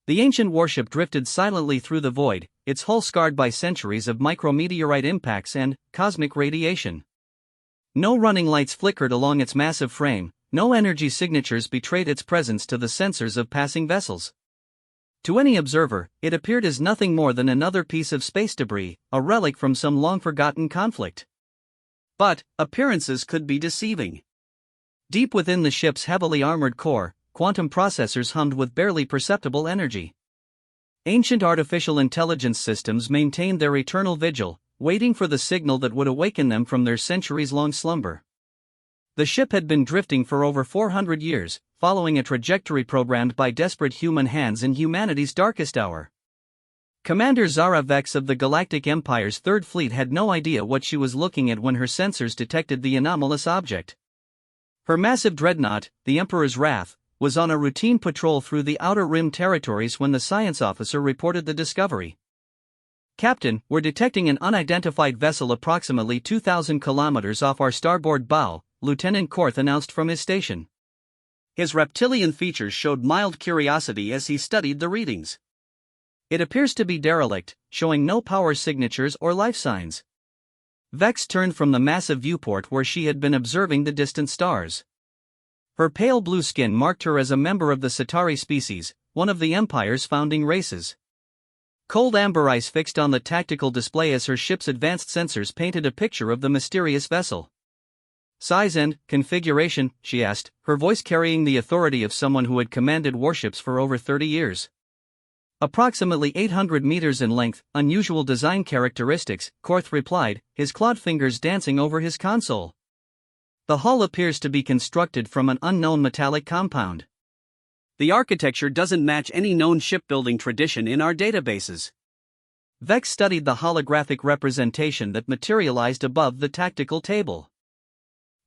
The ancient warship drifted silently through the void, its hull scarred by centuries of micrometeorite impacts and cosmic radiation. No running lights flickered along its massive frame, no energy signatures betrayed its presence to the sensors of passing vessels. To any observer, it appeared as nothing more than another piece of space debris, a relic from some long-forgotten conflict. But appearances could be deceiving. Deep within the ship's heavily armored core, quantum processors hummed with barely perceptible energy. Ancient artificial intelligence systems maintained their eternal vigil, waiting for the signal that would awaken them from their centuries-long slumber. The ship had been drifting for over 400 years, following a trajectory programmed by desperate human hands in humanity's darkest hour. Commander Zara Vex of the Galactic Empire's Third Fleet had no idea what she was looking at when her sensors detected the anomalous object. Her massive dreadnought, the Emperor's Wrath, was on a routine patrol through the Outer Rim territories when the science officer reported the discovery. "Captain, we're detecting an unidentified vessel approximately 2,000 kilometers off our starboard bow," Lieutenant Korth announced from his station. His reptilian features showed mild curiosity as he studied the readings. "It appears to be derelict, showing no power signatures or life signs." Vex turned from the massive viewport where she had been observing the distant stars. Her pale blue skin marked her as a member of the Centauri species, one of the Empire's founding races. Cold amber ice fixed on the tactical display as her ship's advanced sensors painted a picture of the mysterious vessel. "Size and configuration?" she asked, her voice carrying the authority of someone who had commanded warships for over 30 years. "Approximately 800 meters in length, unusual design characteristics," Korth replied, his clawed fingers dancing over his console. "The hull appears to be constructed from an unknown metallic compound. The architecture doesn't match any known shipbuilding tradition in our databases." Vex studied the holographic representation that materialized above the tactical table.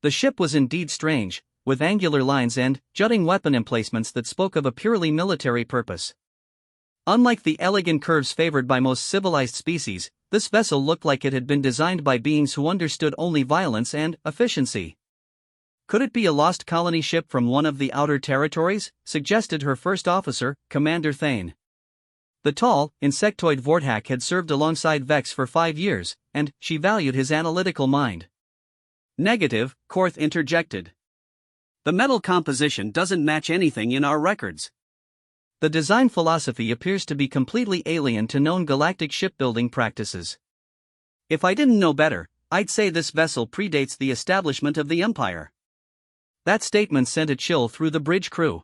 The ship was indeed strange, with angular lines and jutting weapon emplacements that spoke of a purely military purpose. Unlike the elegant curves favored by most civilized species, this vessel looked like it had been designed by beings who understood only violence and efficiency. "Could it be a lost colony ship from one of the outer territories?" suggested her first officer, Commander Thane. The tall, insectoid Vorthak had served alongside Vex for 5 years, and she valued his analytical mind. "Negative," Korth interjected. "The metal composition doesn't match anything in our records. The design philosophy appears to be completely alien to known galactic shipbuilding practices. If I didn't know better, I'd say this vessel predates the establishment of the Empire." That statement sent a chill through the bridge crew.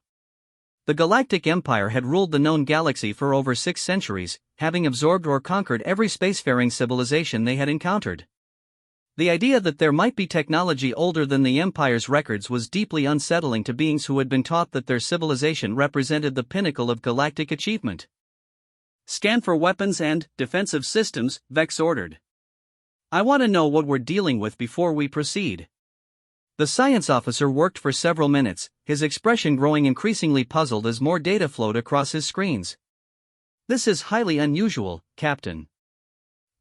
The Galactic Empire had ruled the known galaxy for over 6 centuries, having absorbed or conquered every spacefaring civilization they had encountered. The idea that there might be technology older than the Empire's records was deeply unsettling to beings who had been taught that their civilization represented the pinnacle of galactic achievement. "Scan for weapons and defensive systems," Vex ordered. "I want to know what we're dealing with before we proceed." The science officer worked for several minutes, his expression growing increasingly puzzled as more data flowed across his screens. "This is highly unusual, Captain.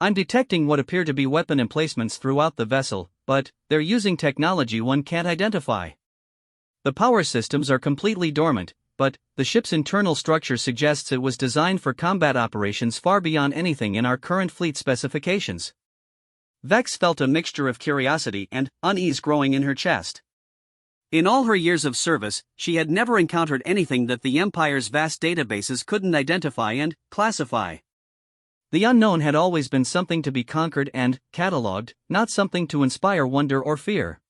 I'm detecting what appear to be weapon emplacements throughout the vessel, but they're using technology one can't identify. The power systems are completely dormant, but the ship's internal structure suggests it was designed for combat operations far beyond anything in our current fleet specifications." Vex felt a mixture of curiosity and unease growing in her chest. In all her years of service, she had never encountered anything that the Empire's vast databases couldn't identify and classify. The unknown had always been something to be conquered and catalogued, not something to inspire wonder or fear.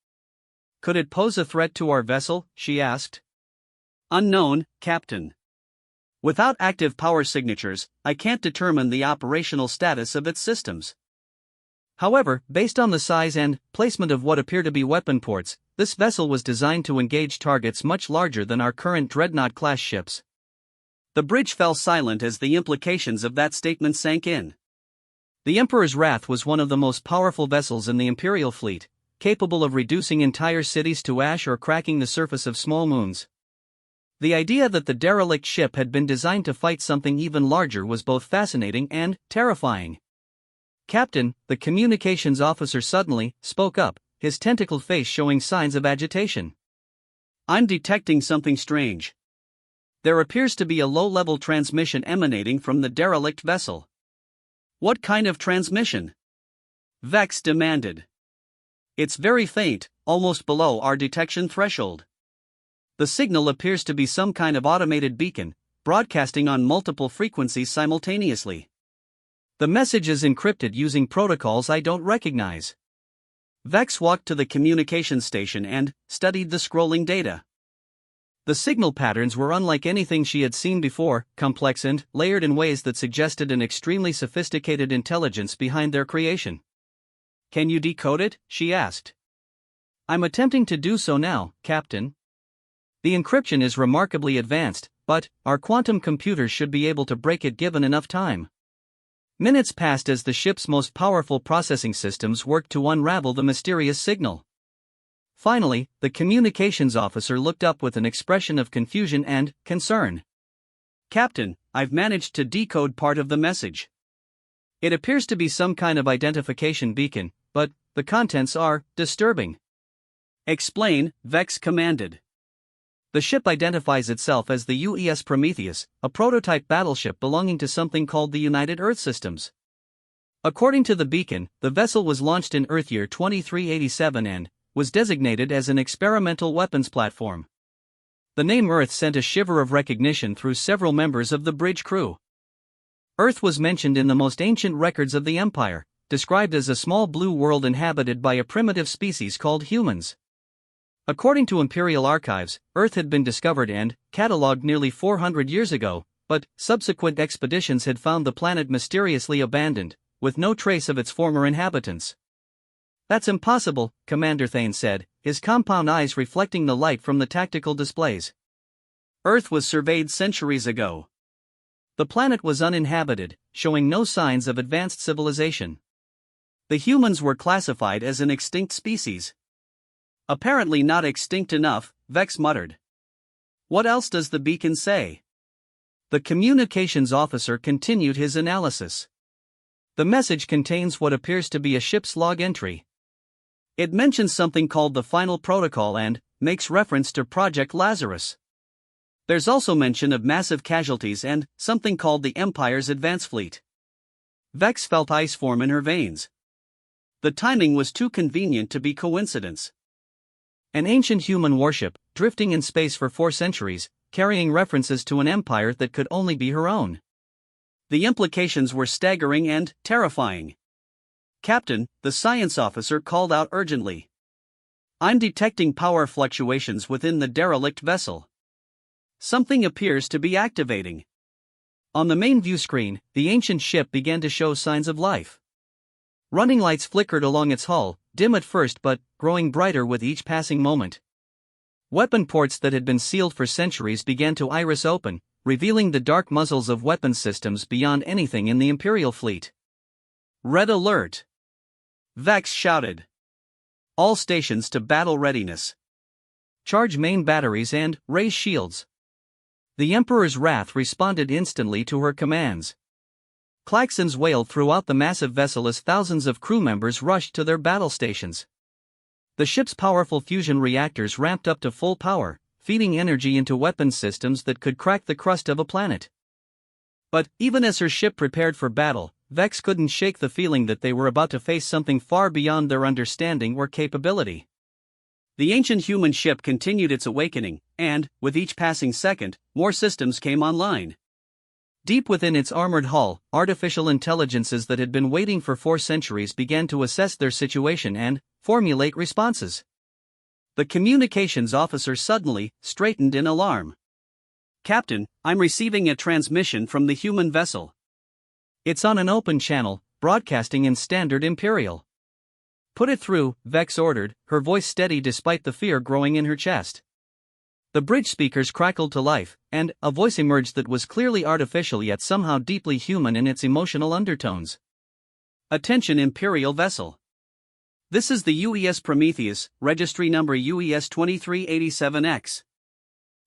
"Could it pose a threat to our vessel?" she asked. "Unknown, Captain. Without active power signatures, I can't determine the operational status of its systems. However, based on the size and placement of what appear to be weapon ports, this vessel was designed to engage targets much larger than our current Dreadnought-class ships." The bridge fell silent as the implications of that statement sank in. The Emperor's Wrath was one of the most powerful vessels in the Imperial fleet, capable of reducing entire cities to ash or cracking the surface of small moons. The idea that the derelict ship had been designed to fight something even larger was both fascinating and terrifying. "Captain," the communications officer suddenly spoke up, his tentacled face showing signs of agitation. "I'm detecting something strange." There appears to be a low-level transmission emanating from the derelict vessel. What kind of transmission? Vex demanded. It's very faint, almost below our detection threshold. The signal appears to be some kind of automated beacon, broadcasting on multiple frequencies simultaneously. The message is encrypted using protocols I don't recognize. Vex walked to the communication station and studied the scrolling data. The signal patterns were unlike anything she had seen before, complex and layered in ways that suggested an extremely sophisticated intelligence behind their creation. Can you decode it? She asked. I'm attempting to do so now, Captain. The encryption is remarkably advanced, but our quantum computers should be able to break it given enough time. Minutes passed as the ship's most powerful processing systems worked to unravel the mysterious signal. Finally, the communications officer looked up with an expression of confusion and concern. Captain, I've managed to decode part of the message. It appears to be some kind of identification beacon, but the contents are disturbing. Explain, Vex commanded. The ship identifies itself as the UES Prometheus, a prototype battleship belonging to something called the United Earth Systems. According to the beacon, the vessel was launched in Earth year 2387 and was designated as an experimental weapons platform. The name Earth sent a shiver of recognition through several members of the bridge crew. Earth was mentioned in the most ancient records of the Empire, described as a small blue world inhabited by a primitive species called humans. According to Imperial archives, Earth had been discovered and catalogued nearly 400 years ago, but subsequent expeditions had found the planet mysteriously abandoned, with no trace of its former inhabitants. That's impossible, Commander Thane said, his compound eyes reflecting the light from the tactical displays. Earth was surveyed centuries ago. The planet was uninhabited, showing no signs of advanced civilization. The humans were classified as an extinct species. Apparently not extinct enough, Vex muttered. What else does the beacon say? The communications officer continued his analysis. The message contains what appears to be a ship's log entry. It mentions something called the Final Protocol and makes reference to Project Lazarus. There's also mention of massive casualties and something called the Empire's advance fleet. Vex felt ice form in her veins. The timing was too convenient to be coincidence. An ancient human warship, drifting in space for 4 centuries, carrying references to an empire that could only be her own. The implications were staggering and terrifying. Captain, the science officer called out urgently. I'm detecting power fluctuations within the derelict vessel. Something appears to be activating. On the main view screen, the ancient ship began to show signs of life. Running lights flickered along its hull, dim at first but growing brighter with each passing moment. Weapon ports that had been sealed for centuries began to iris open, revealing the dark muzzles of weapons systems beyond anything in the Imperial fleet. Red alert! Vex shouted. All stations to battle readiness. Charge main batteries and raise shields. The Emperor's wrath responded instantly to her commands. Klaxons wailed throughout the massive vessel as thousands of crew members rushed to their battle stations. The ship's powerful fusion reactors ramped up to full power, feeding energy into weapons systems that could crack the crust of a planet. But even as her ship prepared for battle, Vex couldn't shake the feeling that they were about to face something far beyond their understanding or capability. The ancient human ship continued its awakening, and, with each passing second, more systems came online. Deep within its armored hull, artificial intelligences that had been waiting for 4 centuries began to assess their situation and formulate responses. The communications officer suddenly straightened in alarm. Captain, I'm receiving a transmission from the human vessel. It's on an open channel, broadcasting in standard Imperial. Put it through, Vex ordered, her voice steady despite the fear growing in her chest. The bridge speakers crackled to life, and a voice emerged that was clearly artificial yet somehow deeply human in its emotional undertones. Attention Imperial vessel. This is the UES Prometheus, registry number UES 2387X.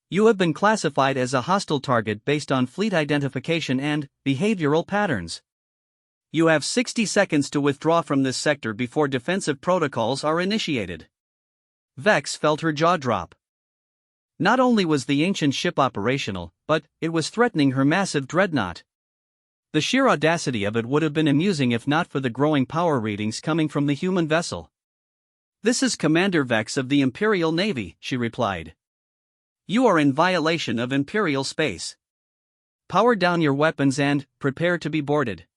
You have been classified as a hostile target based on fleet identification and behavioral patterns. You have 60 seconds to withdraw from this sector before defensive protocols are initiated. Vex felt her jaw drop. Not only was the ancient ship operational, but it was threatening her massive dreadnought. The sheer audacity of it would have been amusing if not for the growing power readings coming from the human vessel. "This is Commander Vex of the Imperial Navy," she replied. "You are in violation of Imperial space. Power down your weapons and prepare to be boarded."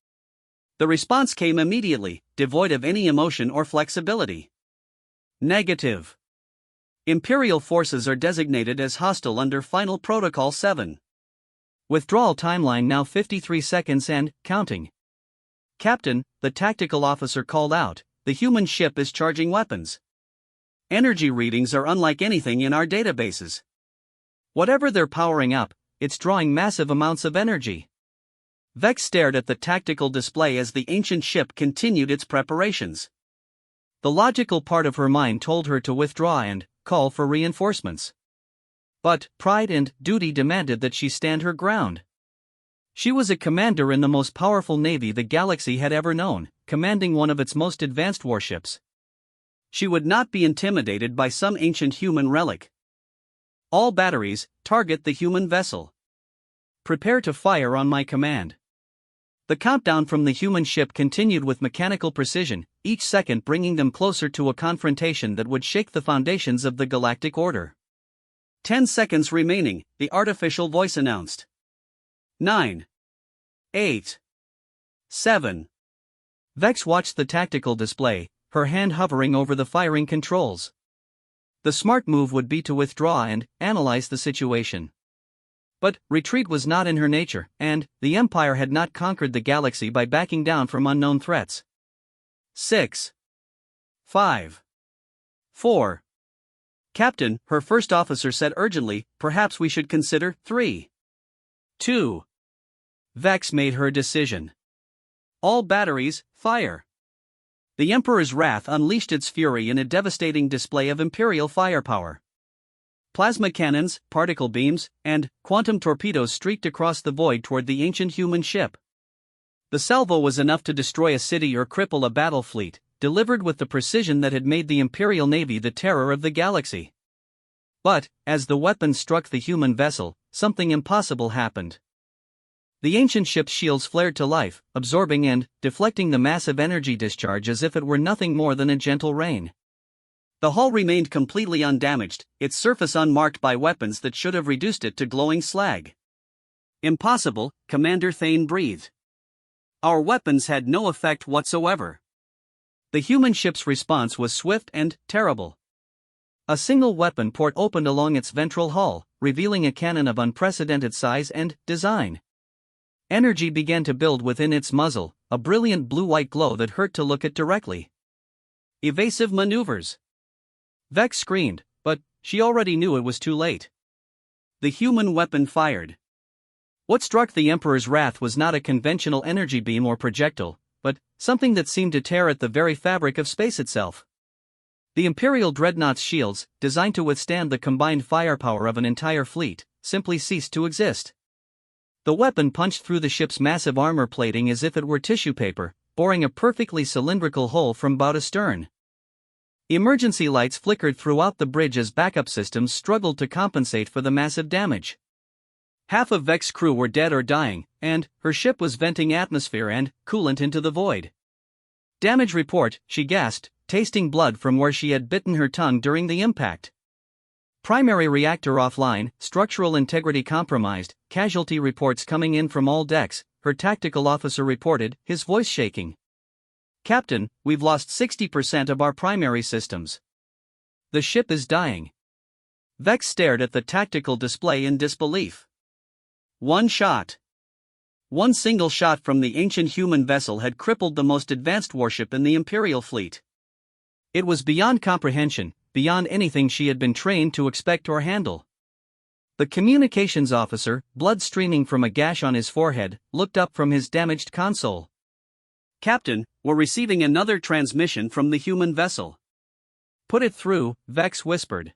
The response came immediately, devoid of any emotion or flexibility. Negative. Imperial forces are designated as hostile under Final Protocol 7. Withdrawal timeline now 53 seconds and counting. "Captain," the tactical officer called out, "the human ship is charging weapons. Energy readings are unlike anything in our databases. Whatever they're powering up, it's drawing massive amounts of energy." Vex stared at the tactical display as the ancient ship continued its preparations. The logical part of her mind told her to withdraw and call for reinforcements. But pride and duty demanded that she stand her ground. She was a commander in the most powerful navy the galaxy had ever known, commanding one of its most advanced warships. She would not be intimidated by some ancient human relic. "All batteries, target the human vessel. Prepare to fire on my command." The countdown from the human ship continued with mechanical precision, each second bringing them closer to a confrontation that would shake the foundations of the galactic order. 10 seconds remaining, the artificial voice announced. 9. 8. 7. Vex watched the tactical display, her hand hovering over the firing controls. The smart move would be to withdraw and analyze the situation. But retreat was not in her nature, and the Empire had not conquered the galaxy by backing down from unknown threats. 6. 5. 4. "Captain," her first officer said urgently, "perhaps we should consider 3. 2. Vex made her decision. "All batteries, fire." The Emperor's wrath unleashed its fury in a devastating display of Imperial firepower. Plasma cannons, particle beams, and quantum torpedoes streaked across the void toward the ancient human ship. The salvo was enough to destroy a city or cripple a battle fleet, delivered with the precision that had made the Imperial Navy the terror of the galaxy. But, as the weapons struck the human vessel, something impossible happened. The ancient ship's shields flared to life, absorbing and deflecting the massive energy discharge as if it were nothing more than a gentle rain. The hull remained completely undamaged, its surface unmarked by weapons that should have reduced it to glowing slag. "Impossible," Commander Thane breathed. "Our weapons had no effect whatsoever." The human ship's response was swift and terrible. A single weapon port opened along its ventral hull, revealing a cannon of unprecedented size and design. Energy began to build within its muzzle, a brilliant blue-white glow that hurt to look at directly. Evasive maneuvers. Vex screamed, but she already knew it was too late. The human weapon fired. What struck the Emperor's wrath was not a conventional energy beam or projectile, but something that seemed to tear at the very fabric of space itself. The Imperial dreadnought's shields, designed to withstand the combined firepower of an entire fleet, simply ceased to exist. The weapon punched through the ship's massive armor plating as if it were tissue paper, boring a perfectly cylindrical hole from bow to stern. Emergency lights flickered throughout the bridge as backup systems struggled to compensate for the massive damage. Half of Vex's crew were dead or dying, and her ship was venting atmosphere and coolant into the void. "Damage report," she gasped, tasting blood from where she had bitten her tongue during the impact. "Primary reactor offline, structural integrity compromised, casualty reports coming in from all decks," her tactical officer reported, his voice shaking. "Captain, we've lost 60% of our primary systems. The ship is dying." Vex stared at the tactical display in disbelief. One single shot from the ancient human vessel had crippled the most advanced warship in the Imperial fleet. It was beyond comprehension, beyond anything she had been trained to expect or handle. The communications officer, blood streaming from a gash on his forehead, looked up from his damaged console. "Captain, we're receiving another transmission from the human vessel." "Put it through," Vex whispered.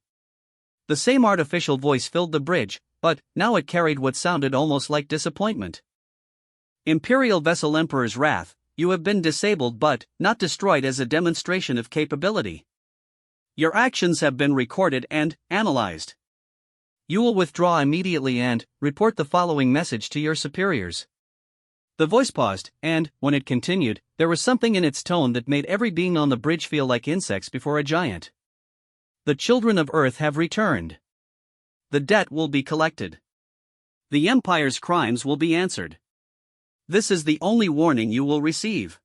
The same artificial voice filled the bridge, but now it carried what sounded almost like disappointment. "Imperial vessel Emperor's wrath, you have been disabled but not destroyed as a demonstration of capability. Your actions have been recorded and analyzed. You will withdraw immediately and report the following message to your superiors. The voice paused, and, when it continued, there was something in its tone that made every being on the bridge feel like insects before a giant. The children of Earth have returned. The debt will be collected. The Empire's crimes will be answered. This is the only warning you will receive.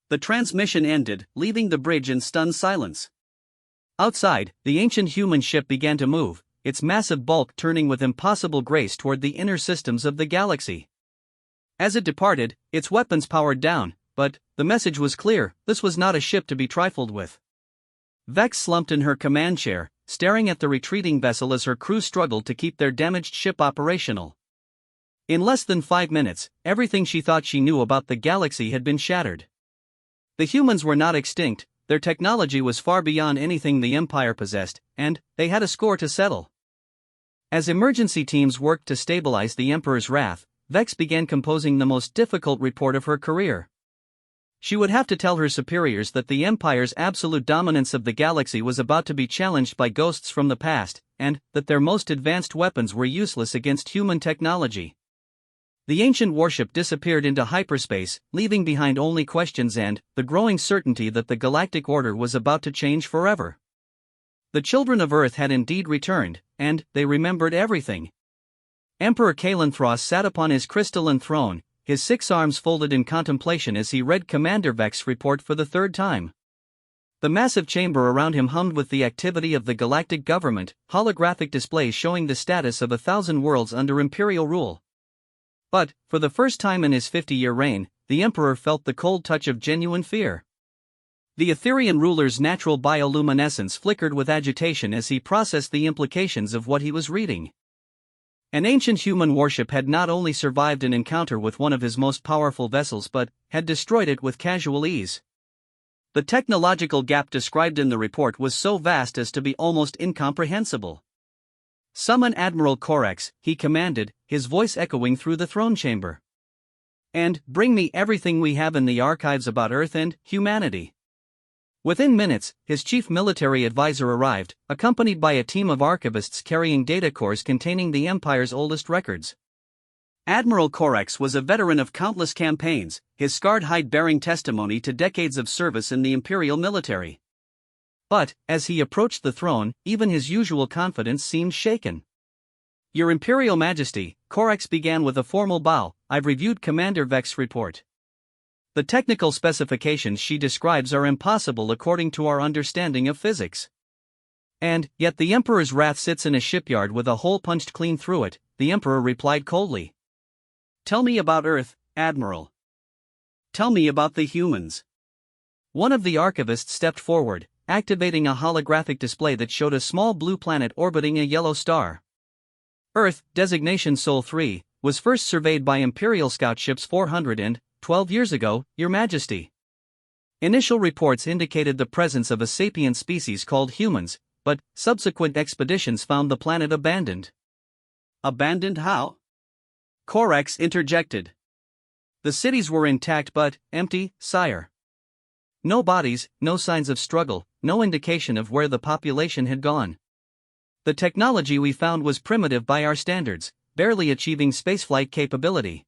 The transmission ended, leaving the bridge in stunned silence. Outside, the ancient human ship began to move, its massive bulk turning with impossible grace toward the inner systems of the galaxy. As it departed, its weapons powered down, but the message was clear: this was not a ship to be trifled with. Vex slumped in her command chair, staring at the retreating vessel as her crew struggled to keep their damaged ship operational. In less than 5 minutes, everything she thought she knew about the galaxy had been shattered. The humans were not extinct, their technology was far beyond anything the Empire possessed, and they had a score to settle. As emergency teams worked to stabilize the Emperor's wrath, Vex began composing the most difficult report of her career. She would have to tell her superiors that the Empire's absolute dominance of the galaxy was about to be challenged by ghosts from the past, and that their most advanced weapons were useless against human technology. The ancient warship disappeared into hyperspace, leaving behind only questions and the growing certainty that the galactic order was about to change forever. The children of Earth had indeed returned, and they remembered everything. Emperor Kalenthros sat upon his crystalline throne, his 6 arms folded in contemplation as he read Commander Vex's report for the 3rd time. The massive chamber around him hummed with the activity of the galactic government, holographic displays showing the status of 1,000 worlds under imperial rule. But, for the first time in his 50-year reign, the Emperor felt the cold touch of genuine fear. The Etherian ruler's natural bioluminescence flickered with agitation as he processed the implications of what he was reading. An ancient human warship had not only survived an encounter with one of his most powerful vessels but had destroyed it with casual ease. The technological gap described in the report was so vast as to be almost incomprehensible. "Summon Admiral Corax," he commanded, his voice echoing through the throne chamber. "And bring me everything we have in the archives about Earth and humanity." Within minutes, his chief military advisor arrived, accompanied by a team of archivists carrying data cores containing the Empire's oldest records. Admiral Corax was a veteran of countless campaigns, his scarred hide bearing testimony to decades of service in the Imperial military. But, as he approached the throne, even his usual confidence seemed shaken. "Your Imperial Majesty," Corax began with a formal bow, "I've reviewed Commander Vex's report. The technical specifications she describes are impossible according to our understanding of physics. And, yet the Emperor's wrath sits in a shipyard with a hole punched clean through it," the Emperor replied coldly. "Tell me about Earth, Admiral. Tell me about the humans." One of the archivists stepped forward, activating a holographic display that showed a small blue planet orbiting a yellow star. "Earth, designation Sol 3, was first surveyed by Imperial scout ships 412 years ago, Your Majesty. Initial reports indicated the presence of a sapient species called humans, but subsequent expeditions found the planet abandoned." "Abandoned how?" Corax interjected. "The cities were intact but empty, sire. No bodies, no signs of struggle, no indication of where the population had gone. The technology we found was primitive by our standards, barely achieving spaceflight capability.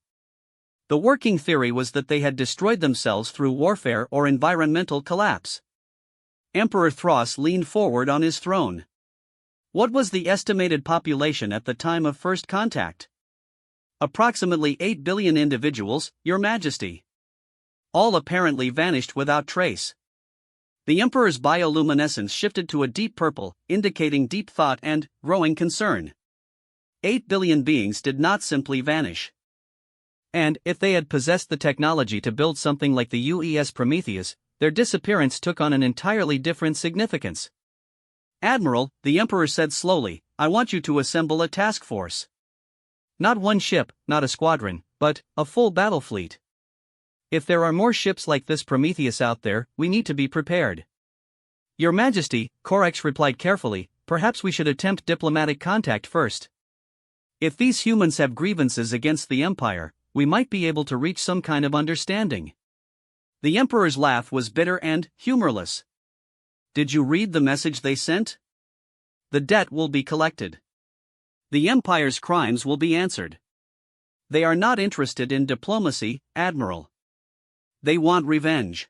The working theory was that they had destroyed themselves through warfare or environmental collapse." Emperor Thros leaned forward on his throne. "What was the estimated population at the time of first contact?" "Approximately 8 billion individuals, Your Majesty. All apparently vanished without trace." The Emperor's bioluminescence shifted to a deep purple, indicating deep thought and growing concern. 8 billion beings did not simply vanish. And, if they had possessed the technology to build something like the UES Prometheus, their disappearance took on an entirely different significance. "Admiral," the Emperor said slowly, "I want you to assemble a task force. Not one ship, not a squadron, but a full battle fleet. If there are more ships like this Prometheus out there, we need to be prepared." "Your Majesty," Corax replied carefully, "perhaps we should attempt diplomatic contact first. If these humans have grievances against the Empire, we might be able to reach some kind of understanding." The Emperor's laugh was bitter and humorless. "Did you read the message they sent? The debt will be collected. The Empire's crimes will be answered. They are not interested in diplomacy, Admiral. They want revenge.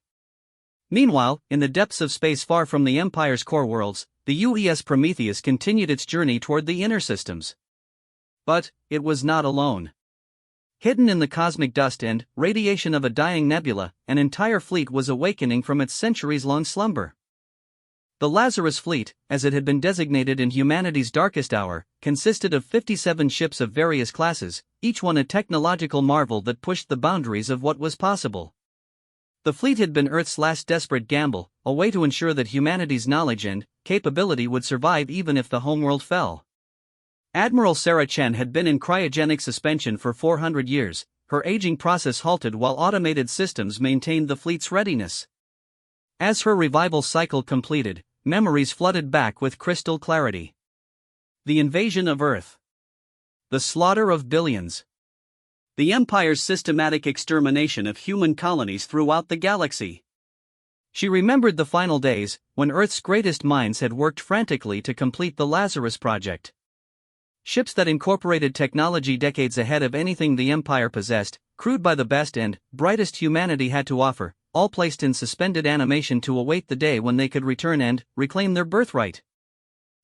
Meanwhile, in the depths of space far from the Empire's core worlds, the UES Prometheus continued its journey toward the inner systems. But it was not alone. Hidden in the cosmic dust and radiation of a dying nebula, an entire fleet was awakening from its centuries-long slumber. The Lazarus Fleet, as it had been designated in humanity's darkest hour, consisted of 57 ships of various classes, each one a technological marvel that pushed the boundaries of what was possible. The fleet had been Earth's last desperate gamble, a way to ensure that humanity's knowledge and capability would survive even if the homeworld fell. Admiral Sarah Chen had been in cryogenic suspension for 400 years, her aging process halted while automated systems maintained the fleet's readiness. As her revival cycle completed, memories flooded back with crystal clarity. The invasion of Earth. The slaughter of billions. The Empire's systematic extermination of human colonies throughout the galaxy. She remembered the final days, when Earth's greatest minds had worked frantically to complete the Lazarus Project. Ships that incorporated technology decades ahead of anything the Empire possessed, crewed by the best and brightest humanity had to offer, all placed in suspended animation to await the day when they could return and reclaim their birthright.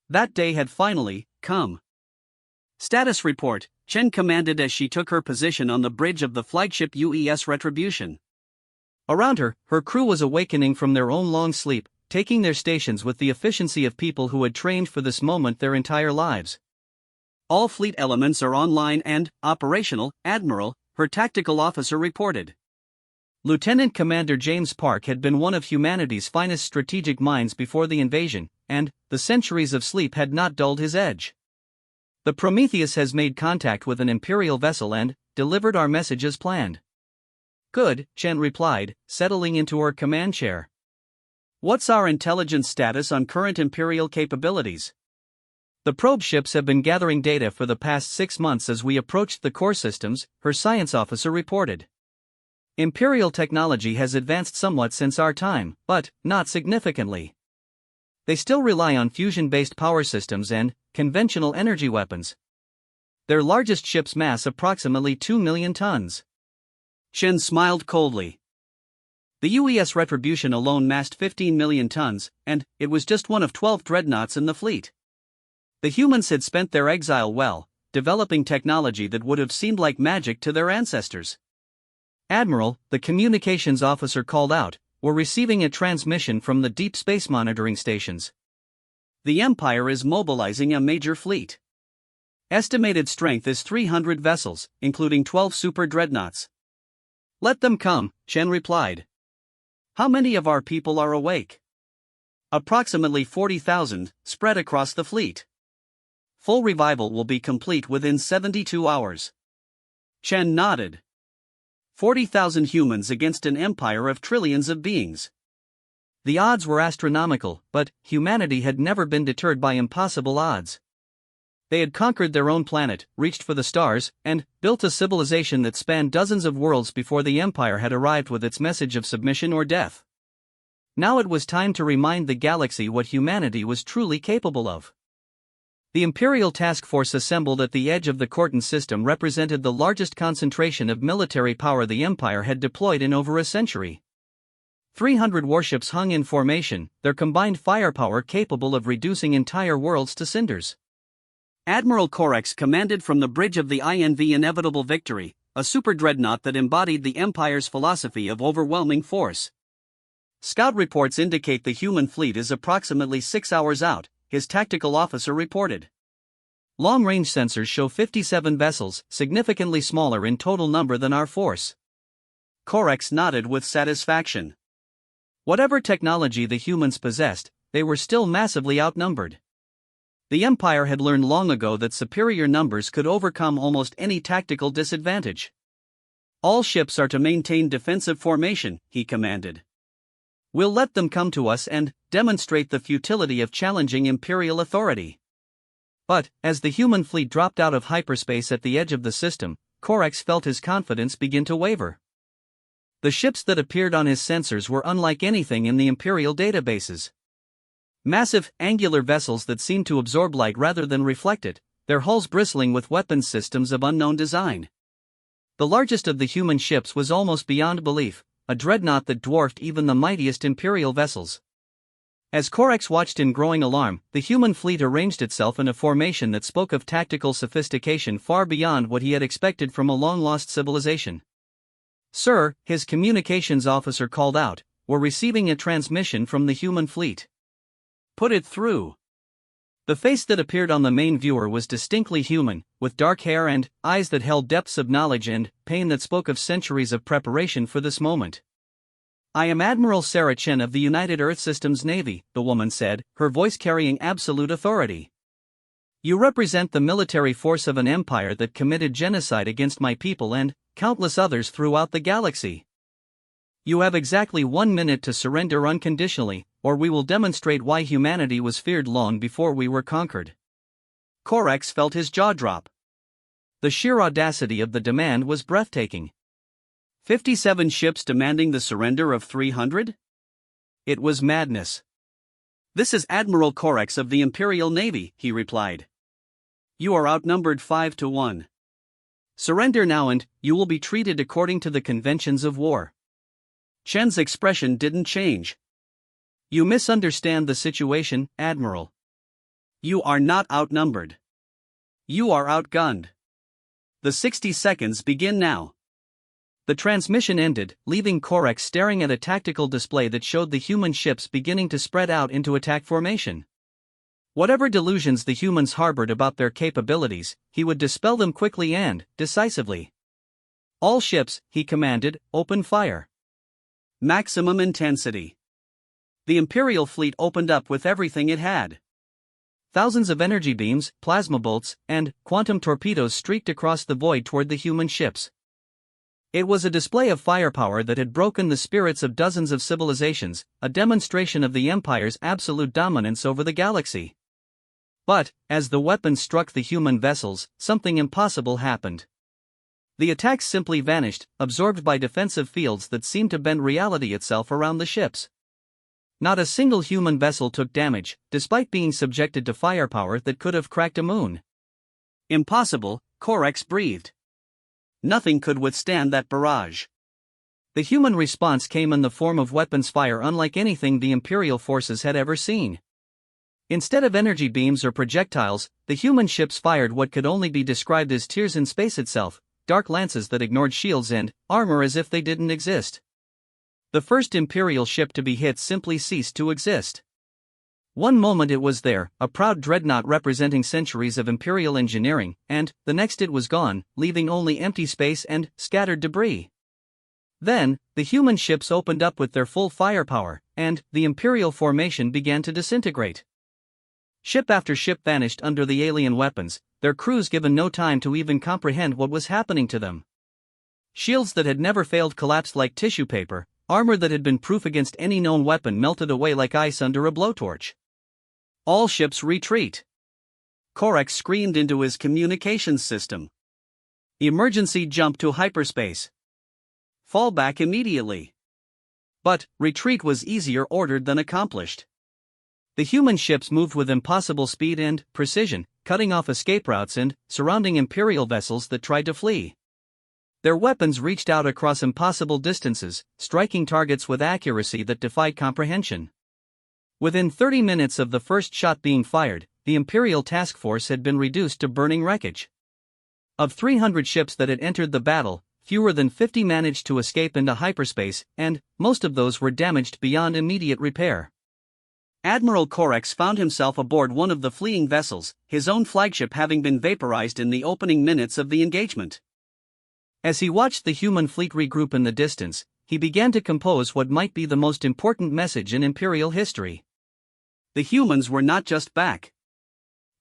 That day had finally come. Status report, Chen commanded as she took her position on the bridge of the flagship UES Retribution. Around her, her crew was awakening from their own long sleep, taking their stations with the efficiency of people who had trained for this moment their entire lives. All fleet elements are online and operational, Admiral, her tactical officer reported. Lieutenant Commander James Park had been one of humanity's finest strategic minds before the invasion, and the centuries of sleep had not dulled his edge. The Prometheus has made contact with an Imperial vessel and delivered our message as planned. Good, Chen replied, settling into her command chair. What's our intelligence status on current Imperial capabilities? The probe ships have been gathering data for the past 6 months as we approached the core systems, her science officer reported. Imperial technology has advanced somewhat since our time, but not significantly. They still rely on fusion-based power systems and conventional energy weapons. Their largest ships mass approximately 2 million tons. Chen smiled coldly. The UES Retribution alone massed 15 million tons, and it was just one of 12 dreadnoughts in the fleet. The humans had spent their exile well, developing technology that would have seemed like magic to their ancestors. Admiral, the communications officer called out, we're receiving a transmission from the deep space monitoring stations. The Empire is mobilizing a major fleet. Estimated strength is 300 vessels, including 12 super dreadnoughts. Let them come, Chen replied. How many of our people are awake? Approximately 40,000, spread across the fleet. Full revival will be complete within 72 hours. Chen nodded. 40,000 humans against an empire of trillions of beings. The odds were astronomical, but humanity had never been deterred by impossible odds. They had conquered their own planet, reached for the stars, and built a civilization that spanned dozens of worlds before the Empire had arrived with its message of submission or death. Now it was time to remind the galaxy what humanity was truly capable of. The Imperial Task Force assembled at the edge of the Corton system represented the largest concentration of military power the Empire had deployed in over a century. 300 warships hung in formation, their combined firepower capable of reducing entire worlds to cinders. Admiral Orcs commanded from the bridge of the INV Inevitable Victory, a super dreadnought that embodied the Empire's philosophy of overwhelming force. Scout reports indicate the human fleet is approximately 6 hours out, his tactical officer reported. Long-range sensors show 57 vessels, significantly smaller in total number than our force. Korex nodded with satisfaction. Whatever technology the humans possessed, they were still massively outnumbered. The Empire had learned long ago that superior numbers could overcome almost any tactical disadvantage. All ships are to maintain defensive formation, he commanded. We'll let them come to us and demonstrate the futility of challenging Imperial authority. But, as the human fleet dropped out of hyperspace at the edge of the system, Korex felt his confidence begin to waver. The ships that appeared on his sensors were unlike anything in the Imperial databases. Massive, angular vessels that seemed to absorb light rather than reflect it, their hulls bristling with weapons systems of unknown design. The largest of the human ships was almost beyond belief, a dreadnought that dwarfed even the mightiest Imperial vessels. As Corax watched in growing alarm, the human fleet arranged itself in a formation that spoke of tactical sophistication far beyond what he had expected from a long-lost civilization. "Sir," his communications officer called out, "we're receiving a transmission from the human fleet." "Put it through." The face that appeared on the main viewer was distinctly human, with dark hair and eyes that held depths of knowledge and pain that spoke of centuries of preparation for this moment. "I am Admiral Sarah Chen of the United Earth Systems Navy," the woman said, her voice carrying absolute authority. "You represent the military force of an empire that committed genocide against my people and countless others throughout the galaxy. You have exactly 1 minute to surrender unconditionally, or we will demonstrate why humanity was feared long before we were conquered." Corax felt his jaw drop. The sheer audacity of the demand was breathtaking. 57 ships demanding the surrender of 300? It was madness. "This is Admiral Corax of the Imperial Navy," he replied. "You are outnumbered 5 to 1. Surrender now and you will be treated according to the conventions of war." Chen's expression didn't change. "You misunderstand the situation, Admiral. You are not outnumbered. You are outgunned. The 60 seconds begin now." The transmission ended, leaving Corax staring at a tactical display that showed the human ships beginning to spread out into attack formation. Whatever delusions the humans harbored about their capabilities, he would dispel them quickly and decisively. "All ships," he commanded, "open fire. Maximum intensity." The Imperial fleet opened up with everything it had. Thousands of energy beams, plasma bolts, and quantum torpedoes streaked across the void toward the human ships. It was a display of firepower that had broken the spirits of dozens of civilizations, a demonstration of the Empire's absolute dominance over the galaxy. But, as the weapons struck the human vessels, something impossible happened. The attacks simply vanished, absorbed by defensive fields that seemed to bend reality itself around the ships. Not a single human vessel took damage, despite being subjected to firepower that could have cracked a moon. "Impossible," Corax breathed. "Nothing could withstand that barrage." The human response came in the form of weapons fire unlike anything the Imperial forces had ever seen. Instead of energy beams or projectiles, the human ships fired what could only be described as tears in space itself, dark lances that ignored shields and armor as if they didn't exist. The first Imperial ship to be hit simply ceased to exist. One moment it was there, a proud dreadnought representing centuries of Imperial engineering, and the next it was gone, leaving only empty space and scattered debris. Then, the human ships opened up with their full firepower, and the Imperial formation began to disintegrate. Ship after ship vanished under the alien weapons, their crews given no time to even comprehend what was happening to them. Shields that had never failed collapsed like tissue paper, armor that had been proof against any known weapon melted away like ice under a blowtorch. "All ships retreat." Corax screamed into his communications system. "Emergency jump to hyperspace. Fall back immediately." But retreat was easier ordered than accomplished. The human ships moved with impossible speed and precision, cutting off escape routes and surrounding Imperial vessels that tried to flee. Their weapons reached out across impossible distances, striking targets with accuracy that defied comprehension. Within 30 minutes of the first shot being fired, the Imperial task force had been reduced to burning wreckage. Of 300 ships that had entered the battle, fewer than 50 managed to escape into hyperspace, and most of those were damaged beyond immediate repair. Admiral Corax found himself aboard one of the fleeing vessels, his own flagship having been vaporized in the opening minutes of the engagement. As he watched the human fleet regroup in the distance, he began to compose what might be the most important message in Imperial history. The humans were not just back.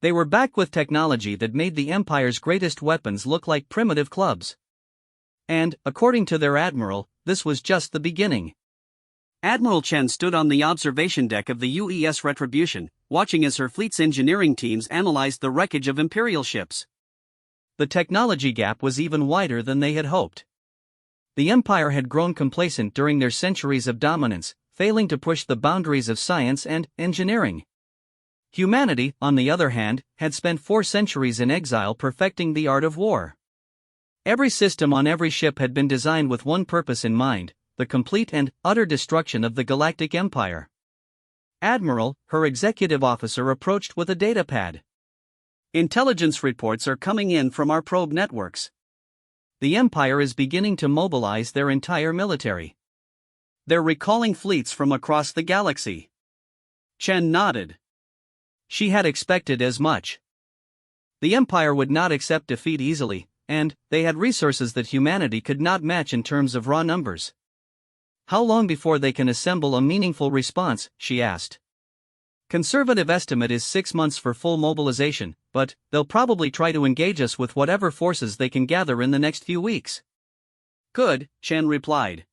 They were back with technology that made the Empire's greatest weapons look like primitive clubs. And, according to their admiral, this was just the beginning. Admiral Chen stood on the observation deck of the UES Retribution, watching as her fleet's engineering teams analyzed the wreckage of Imperial ships. The technology gap was even wider than they had hoped. The Empire had grown complacent during their centuries of dominance, failing to push the boundaries of science and engineering. Humanity, on the other hand, had spent 4 centuries in exile perfecting the art of war. Every system on every ship had been designed with one purpose in mind: the complete and utter destruction of the galactic empire. Admiral, her executive officer, approached with a datapad. "Intelligence reports are coming in from our probe networks. The Empire is beginning to mobilize their entire military. They're recalling fleets from across the galaxy." Chen nodded. She had expected as much. The Empire would not accept defeat easily, and they had resources that humanity could not match in terms of raw numbers. "How long before they can assemble a meaningful response?" she asked. "Conservative estimate is 6 months for full mobilization, but they'll probably try to engage us with whatever forces they can gather in the next few weeks." "Good," Chen replied.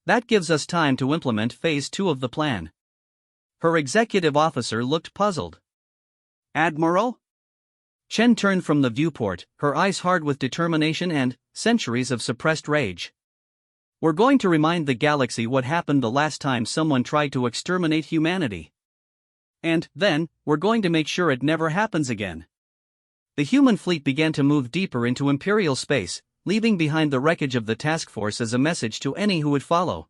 "That gives us time to implement phase 2 of the plan." Her executive officer looked puzzled. "Admiral?" Chen turned from the viewport, her eyes hard with determination and centuries of suppressed rage. "We're going to remind the galaxy what happened the last time someone tried to exterminate humanity. And then, we're going to make sure it never happens again." The human fleet began to move deeper into Imperial space, leaving behind the wreckage of the task force as a message to any who would follow.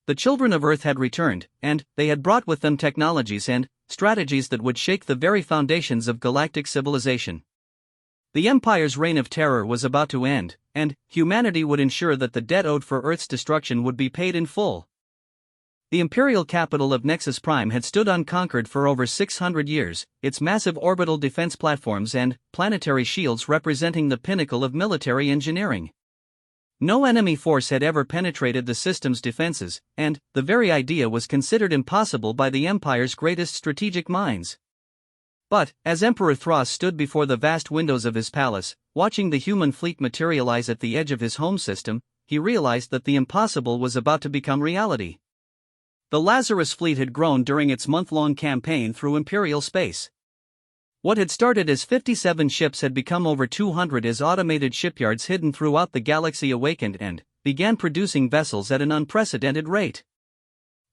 The children of Earth had returned, and they had brought with them technologies and strategies that would shake the very foundations of galactic civilization. The Empire's reign of terror was about to end, and humanity would ensure that the debt owed for Earth's destruction would be paid in full. The imperial capital of Nexus Prime had stood unconquered for over 600 years, its massive orbital defense platforms and planetary shields representing the pinnacle of military engineering. No enemy force had ever penetrated the system's defenses, and the very idea was considered impossible by the Empire's greatest strategic minds. But, as Emperor Thras stood before the vast windows of his palace, watching the human fleet materialize at the edge of his home system, he realized that the impossible was about to become reality. The Lazarus fleet had grown during its month-long campaign through Imperial space. What had started as 57 ships had become over 200 as automated shipyards hidden throughout the galaxy awakened and began producing vessels at an unprecedented rate.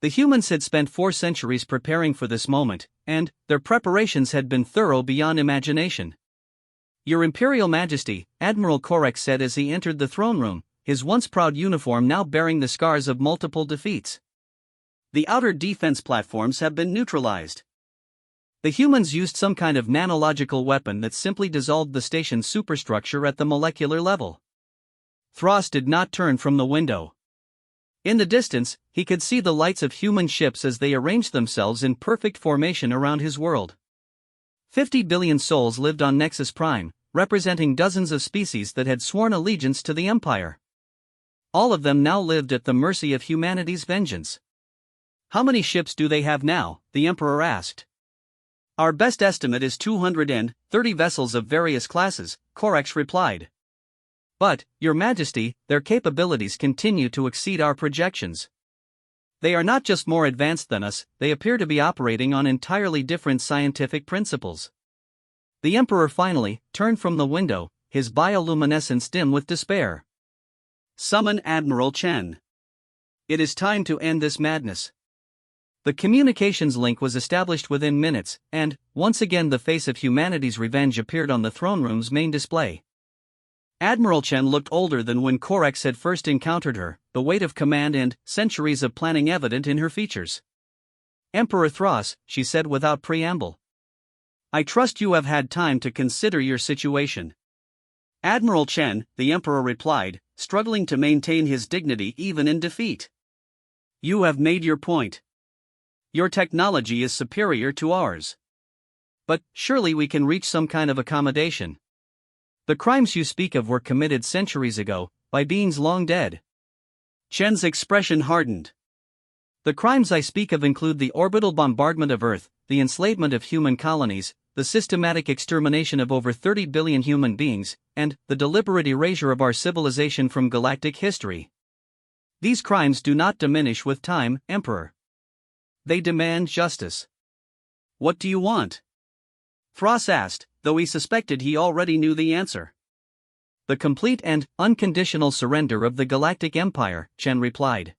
The humans had spent 4 centuries preparing for this moment, and their preparations had been thorough beyond imagination. "Your Imperial Majesty," Admiral Korek said as he entered the throne room, his once proud uniform now bearing the scars of multiple defeats. "The outer defense platforms have been neutralized. The humans used some kind of nanological weapon that simply dissolved the station's superstructure at the molecular level." Thras did not turn from the window. In the distance, he could see the lights of human ships as they arranged themselves in perfect formation around his world. 50 billion souls lived on Nexus Prime, representing dozens of species that had sworn allegiance to the Empire. All of them now lived at the mercy of humanity's vengeance. "How many ships do they have now?" the Emperor asked. "Our best estimate is 230 vessels of various classes," Korek replied. "But, Your Majesty, their capabilities continue to exceed our projections. They are not just more advanced than us, they appear to be operating on entirely different scientific principles." The Emperor finally turned from the window, his bioluminescence dim with despair. "Summon Admiral Chen. It is time to end this madness." The communications link was established within minutes, and, once again the face of humanity's revenge appeared on the throne room's main display. Admiral Chen looked older than when Korek had first encountered her, the weight of command and centuries of planning evident in her features. "Emperor Thras," she said without preamble. "I trust you have had time to consider your situation." "Admiral Chen," the Emperor replied, struggling to maintain his dignity even in defeat. "You have made your point. Your technology is superior to ours. But surely we can reach some kind of accommodation. The crimes you speak of were committed centuries ago, by beings long dead." Chen's expression hardened. "The crimes I speak of include the orbital bombardment of Earth, the enslavement of human colonies, the systematic extermination of over 30 billion human beings, and the deliberate erasure of our civilization from galactic history. These crimes do not diminish with time, Emperor. They demand justice." "What do you want?" Thras asked, though he suspected he already knew the answer. "The complete and unconditional surrender of the Galactic Empire," Chen replied.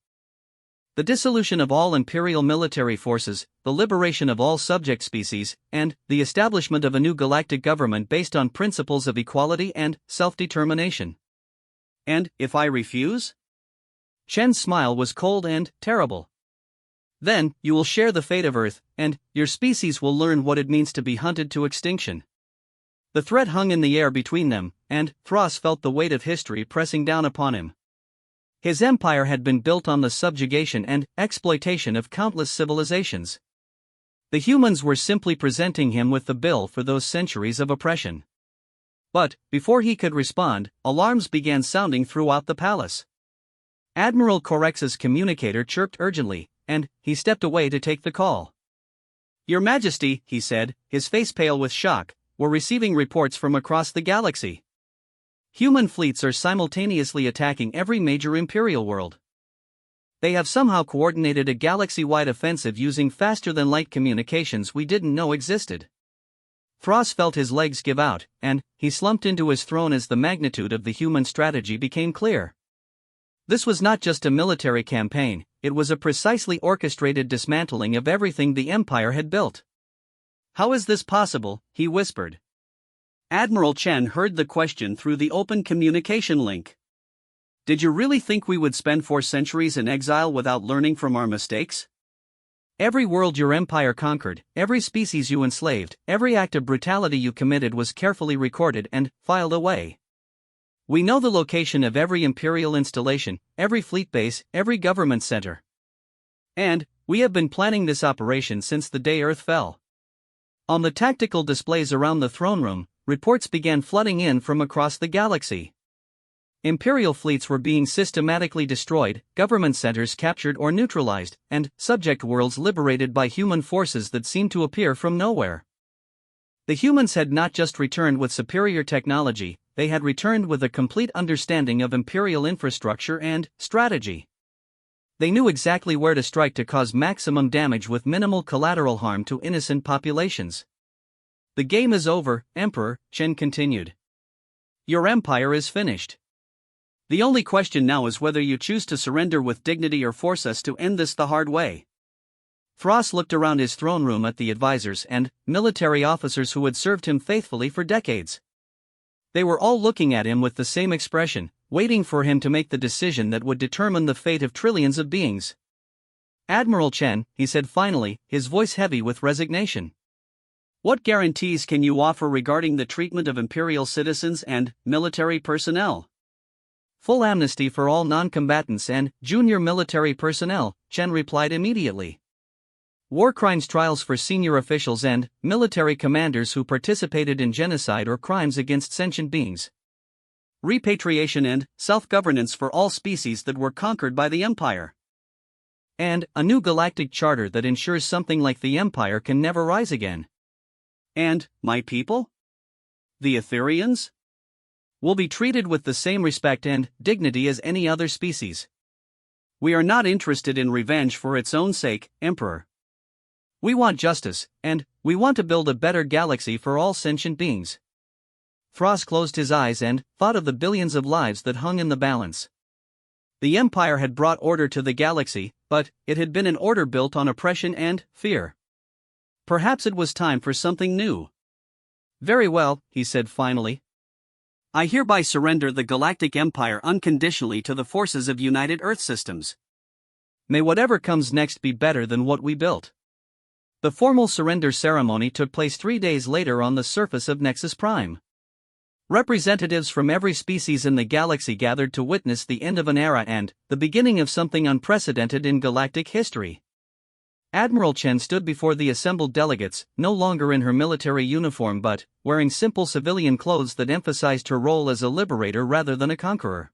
the dissolution of all imperial military forces, the liberation of all subject species, and the establishment of a new galactic government based on principles of equality and self-determination. And if I refuse? Chen's smile was cold and terrible. Then, you will share the fate of Earth, and your species will learn what it means to be hunted to extinction. The threat hung in the air between them, and Thras felt the weight of history pressing down upon him. His empire had been built on the subjugation and exploitation of countless civilizations. The humans were simply presenting him with the bill for those centuries of oppression. But, before he could respond, alarms began sounding throughout the palace. Admiral Corex's communicator chirped urgently, and he stepped away to take the call. "Your Majesty," he said, his face pale with shock, "we're receiving reports from across the galaxy. Human fleets are simultaneously attacking every major imperial world. They have somehow coordinated a galaxy-wide offensive using faster-than-light communications we didn't know existed." Thras felt his legs give out, and he slumped into his throne as the magnitude of the human strategy became clear. This was not just a military campaign, it was a precisely orchestrated dismantling of everything the Empire had built. "How is this possible?" he whispered. Admiral Chen heard the question through the open communication link. "Did you really think we would spend 4 centuries in exile without learning from our mistakes? Every world your empire conquered, every species you enslaved, every act of brutality you committed was carefully recorded and filed away. We know the location of every imperial installation, every fleet base, every government center. And we have been planning this operation since the day Earth fell." On the tactical displays around the throne room, reports began flooding in from across the galaxy. Imperial fleets were being systematically destroyed, government centers captured or neutralized, and subject worlds liberated by human forces that seemed to appear from nowhere. The humans had not just returned with superior technology, they had returned with a complete understanding of imperial infrastructure and strategy. They knew exactly where to strike to cause maximum damage with minimal collateral harm to innocent populations. "The game is over, Emperor," Chen continued. "Your empire is finished. The only question now is whether you choose to surrender with dignity or force us to end this the hard way." Thras looked around his throne room at the advisors and military officers who had served him faithfully for decades. They were all looking at him with the same expression, waiting for him to make the decision that would determine the fate of trillions of beings. "Admiral Chen," he said finally, his voice heavy with resignation. "What guarantees can you offer regarding the treatment of imperial citizens and military personnel?" "Full amnesty for all non-combatants and junior military personnel," Chen replied immediately. "War crimes trials for senior officials and military commanders who participated in genocide or crimes against sentient beings. Repatriation and self-governance for all species that were conquered by the Empire. And a new galactic charter that ensures something like the Empire can never rise again. And my people? The Etherians? Will be treated with the same respect and dignity as any other species. We are not interested in revenge for its own sake, Emperor. We want justice, and we want to build a better galaxy for all sentient beings." Thras closed his eyes and thought of the billions of lives that hung in the balance. The Empire had brought order to the galaxy, but it had been an order built on oppression and fear. Perhaps it was time for something new. "Very well," he said finally. "I hereby surrender the Galactic Empire unconditionally to the forces of United Earth Systems. May whatever comes next be better than what we built." The formal surrender ceremony took place 3 days later on the surface of Nexus Prime. Representatives from every species in the galaxy gathered to witness the end of an era and the beginning of something unprecedented in galactic history. Admiral Chen stood before the assembled delegates, no longer in her military uniform but wearing simple civilian clothes that emphasized her role as a liberator rather than a conqueror.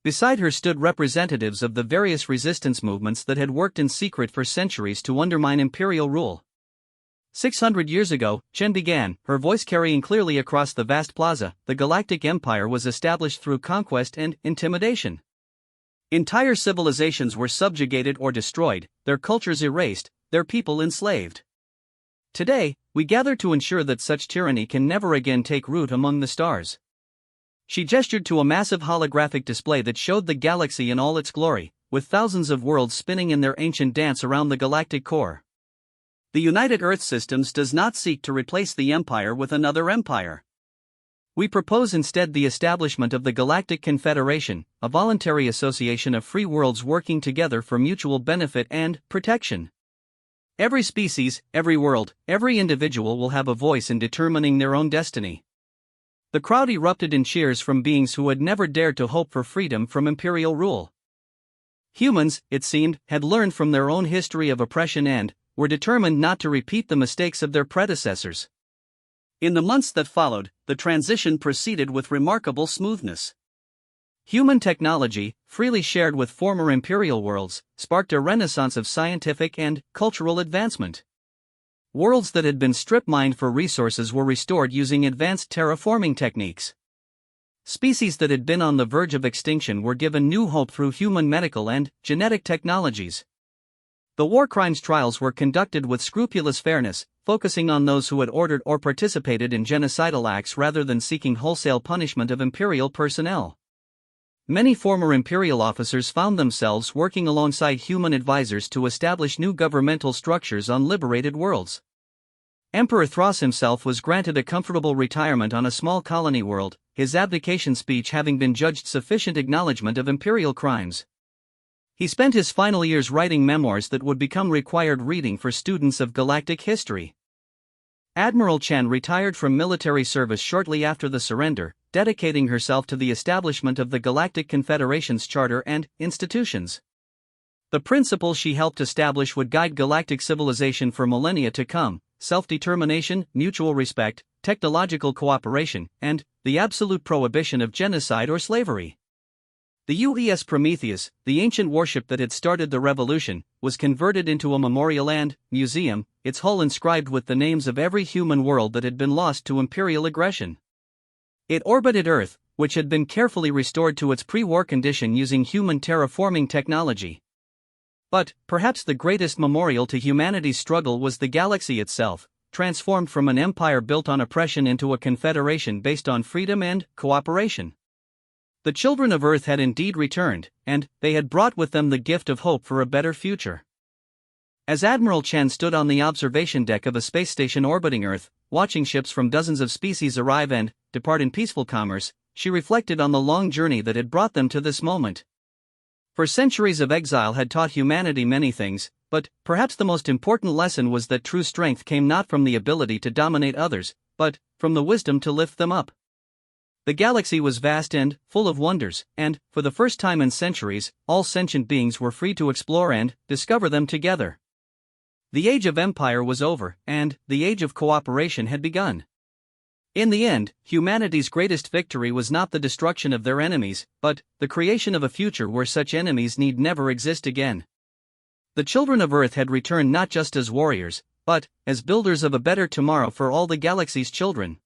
Beside her stood representatives of the various resistance movements that had worked in secret for centuries to undermine imperial rule. 600 years ago, Chen began, her voice carrying clearly across the vast plaza. The Galactic Empire was established through conquest and intimidation. Entire civilizations were subjugated or destroyed, their cultures erased, their people enslaved. Today, we gather to ensure that such tyranny can never again take root among the stars. She gestured to a massive holographic display that showed the galaxy in all its glory, with thousands of worlds spinning in their ancient dance around the galactic core. The United Earth Systems does not seek to replace the Empire with another empire. We propose instead the establishment of the Galactic Confederation, a voluntary association of free worlds working together for mutual benefit and protection. Every species, every world, every individual will have a voice in determining their own destiny. The crowd erupted in cheers from beings who had never dared to hope for freedom from imperial rule. Humans, it seemed, had learned from their own history of oppression and were determined not to repeat the mistakes of their predecessors. In the months that followed, the transition proceeded with remarkable smoothness. Human technology, freely shared with former imperial worlds, sparked a renaissance of scientific and cultural advancement. Worlds that had been strip-mined for resources were restored using advanced terraforming techniques. Species that had been on the verge of extinction were given new hope through human medical and genetic technologies. The war crimes trials were conducted with scrupulous fairness, focusing on those who had ordered or participated in genocidal acts rather than seeking wholesale punishment of imperial personnel. Many former imperial officers found themselves working alongside human advisors to establish new governmental structures on liberated worlds. Emperor Thras himself was granted a comfortable retirement on a small colony world, his abdication speech having been judged sufficient acknowledgement of imperial crimes. He spent his final years writing memoirs that would become required reading for students of galactic history. Admiral Chen retired from military service shortly after the surrender, dedicating herself to the establishment of the Galactic Confederation's charter and institutions. The principles she helped establish would guide galactic civilization for millennia to come: self-determination, mutual respect, technological cooperation, and the absolute prohibition of genocide or slavery. The UES Prometheus, the ancient warship that had started the revolution, was converted into a memorial and museum, its hull inscribed with the names of every human world that had been lost to imperial aggression. It orbited Earth, which had been carefully restored to its pre-war condition using human terraforming technology. But, perhaps the greatest memorial to humanity's struggle was the galaxy itself, transformed from an empire built on oppression into a confederation based on freedom and cooperation. The children of Earth had indeed returned, and they had brought with them the gift of hope for a better future. As Admiral Chen stood on the observation deck of a space station orbiting Earth, watching ships from dozens of species arrive and depart in peaceful commerce, she reflected on the long journey that had brought them to this moment. For centuries of exile had taught humanity many things, but perhaps the most important lesson was that true strength came not from the ability to dominate others, but from the wisdom to lift them up. The galaxy was vast and full of wonders, and, for the first time in centuries, all sentient beings were free to explore and discover them together. The age of empire was over, and the age of cooperation had begun. In the end, humanity's greatest victory was not the destruction of their enemies, but the creation of a future where such enemies need never exist again. The children of Earth had returned not just as warriors, but as builders of a better tomorrow for all the galaxy's children.